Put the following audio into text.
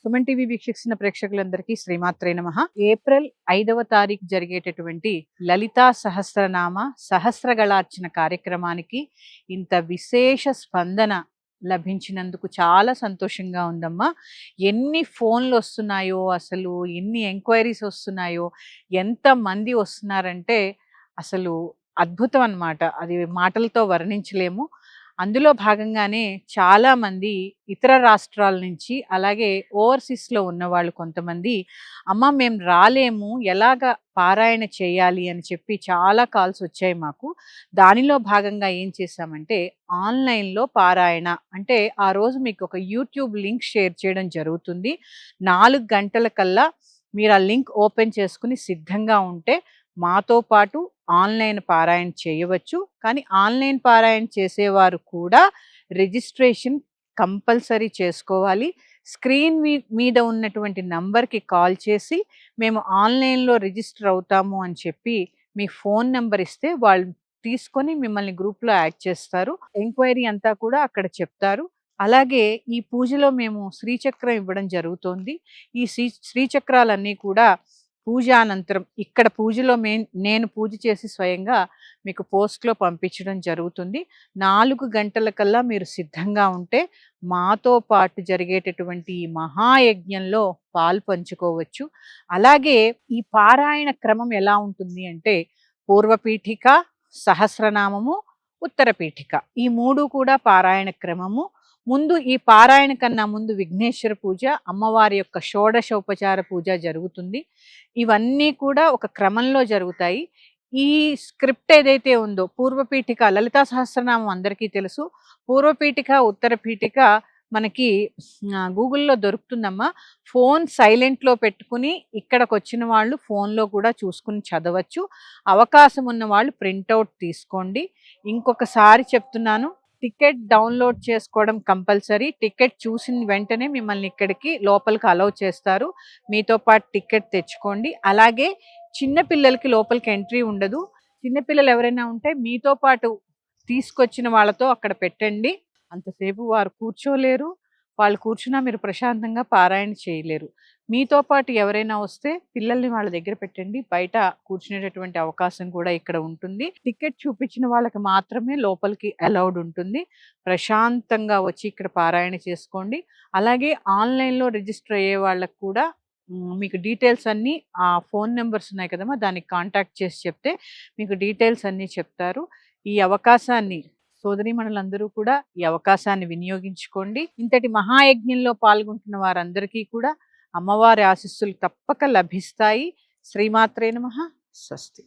Suman TV వీక్షిస్తున్న ప్రేక్షకులందరికీ శ్రీమాత్రే నమః. ఏప్రిల్ 5వ తారీఖు జరిగేటటువంటి లలితా సహస్రనామ సహస్రగళార్చన కార్యక్రమానికి ఇంత విశేష స్పందన లభించినందుకు చాలా సంతోషంగా ఉందమ్మా. ఎన్ని ఫోన్లు వస్తున్నాయో, అసలు ఎన్ని ఎంక్వైరీస్ వస్తున్నాయో, ఎంతమంది వస్తున్నారంటే అసలు అద్భుతం అన్నమాట. అది మాటలతో వర్ణించలేము. అందులో భాగంగానే చాలామంది ఇతర రాష్ట్రాల నుంచి, అలాగే ఓవర్సీస్‌లో ఉన్నవాళ్ళు కొంతమంది, "అమ్మ మేము రాలేము, ఎలాగ పారాయణ చేయాలి" అని చెప్పి చాలా కాల్స్ వచ్చాయి మాకు. దానిలో భాగంగా ఏం చేశామంటే, ఆన్‌లైన్‌లో పారాయణ అంటే, ఆ రోజు మీకు ఒక యూట్యూబ్ లింక్ షేర్ చేయడం జరుగుతుంది. 4 గంటలకల్లా మీరు ఆ లింక్ ఓపెన్ చేసుకొని సిద్ధంగా ఉంటే, మాతో పాటు ఆన్‌లైన్ పారాయణ చేయవచ్చు. కానీ ఆన్‌లైన్ పారాయణ చేసేవారు కూడా రిజిస్ట్రేషన్ కంపల్సరీ చేసుకోవాలి. స్క్రీన్ మీద ఉన్నటువంటి నంబర్‌కి కాల్ చేసి, మేము ఆన్‌లైన్‌లో రిజిస్టర్ అవుతాము అని చెప్పి మీ ఫోన్ నంబర్ ఇస్తే వాళ్ళు తీసుకొని మిమ్మల్ని గ్రూప్‌లో యాడ్ చేస్తారు. ఎంక్వైరీ అంతా కూడా అక్కడ చెప్తారు. అలాగే ఈ పూజలో మేము శ్రీచక్రం ఇవ్వడం జరుగుతోంది. ఈ శ్రీచక్రాలన్నీ కూడా పూజానంతరం ఇక్కడ పూజలో నేను పూజ చేసి స్వయంగా మీకు పోస్ట్‌లో పంపించడం జరుగుతుంది. 4 గంటలకల్లా మీరు సిద్ధంగా ఉంటే మాతో పాటు జరిగేటటువంటి ఈ మహాయజ్ఞంలో పాలుపంచుకోవచ్చు. అలాగే ఈ పారాయణ క్రమం ఎలా ఉంటుంది అంటే, పూర్వపీఠిక, సహస్రనామము, ఉత్తర పీఠిక ఈ 3 కూడా పారాయణ క్రమము. ముందు ఈ పారాయణ కన్నా ముందు విఘ్నేశ్వర పూజ, అమ్మవారి యొక్క షోడశోపచార పూజ జరుగుతుంది. ఇవన్నీ కూడా ఒక క్రమంలో జరుగుతాయి. ఈ స్క్రిప్ట్ ఏదైతే ఉందో, పూర్వపీఠిక లలితా సహస్రనామం అందరికీ తెలుసు. పూర్వపీఠిక, ఉత్తర పీఠిక మనకి గూగుల్‌లో దొరుకుతుందమ్మా. ఫోన్ సైలెంట్‌లో పెట్టుకుని ఇక్కడికొచ్చిన వాళ్ళు ఫోన్‌లో కూడా చూసుకుని చదవచ్చు. అవకాశం ఉన్న వాళ్ళు ప్రింటౌట్ తీసుకోండి. ఇంకొకసారి చెప్తున్నాను, టికెట్ డౌన్లోడ్ చేసుకోవడం కంపల్సరీ. టికెట్ చూసిన వెంటనే మిమ్మల్ని ఇక్కడికి లోపలికి అలౌ చేస్తారు. మీతో పాటు టికెట్ తెచ్చుకోండి. అలాగే చిన్న పిల్లలకి లోపలికి ఎంట్రీ ఉండదు. చిన్నపిల్లలు ఎవరైనా ఉంటే మీతో పాటు తీసుకొచ్చిన వాళ్ళతో అక్కడ పెట్టండి. అంతసేపు వారు కూర్చోలేరు. వాళ్ళు కూర్చున్నా మీరు ప్రశాంతంగా పారాయణ చేయలేరు. మీతో పాటు ఎవరైనా వస్తే పిల్లల్ని వాళ్ళ దగ్గర పెట్టండి. బయట కూర్చునేటటువంటి అవకాశం కూడా ఇక్కడ ఉంటుంది. టికెట్ చూపించిన వాళ్ళకి మాత్రమే లోపలికి అలౌడ్ ఉంటుంది. ప్రశాంతంగా వచ్చి ఇక్కడ పారాయణ చేసుకోండి. అలాగే ఆన్‌లైన్‌లో రిజిస్టర్ అయ్యే వాళ్ళకి కూడా మీకు డీటెయిల్స్ అన్నీ ఆ ఫోన్ నంబర్స్ ఉన్నాయి కదమ్మా, దానికి కాంటాక్ట్ చేసి చెప్తే మీకు డీటెయిల్స్ అన్నీ చెప్తారు. ఈ అవకాశాన్ని సోదరీమణులందరూ కూడా ఈ అవకాశాన్ని వినియోగించుకోండి. ఇంతటి మహాయజ్ఞంలో పాల్గొంటున్న వారందరికీ కూడా అమ్మవారి ఆశీస్సులు తప్పక లభిస్తాయి. శ్రీమాత్రే నమః. స్వస్తి.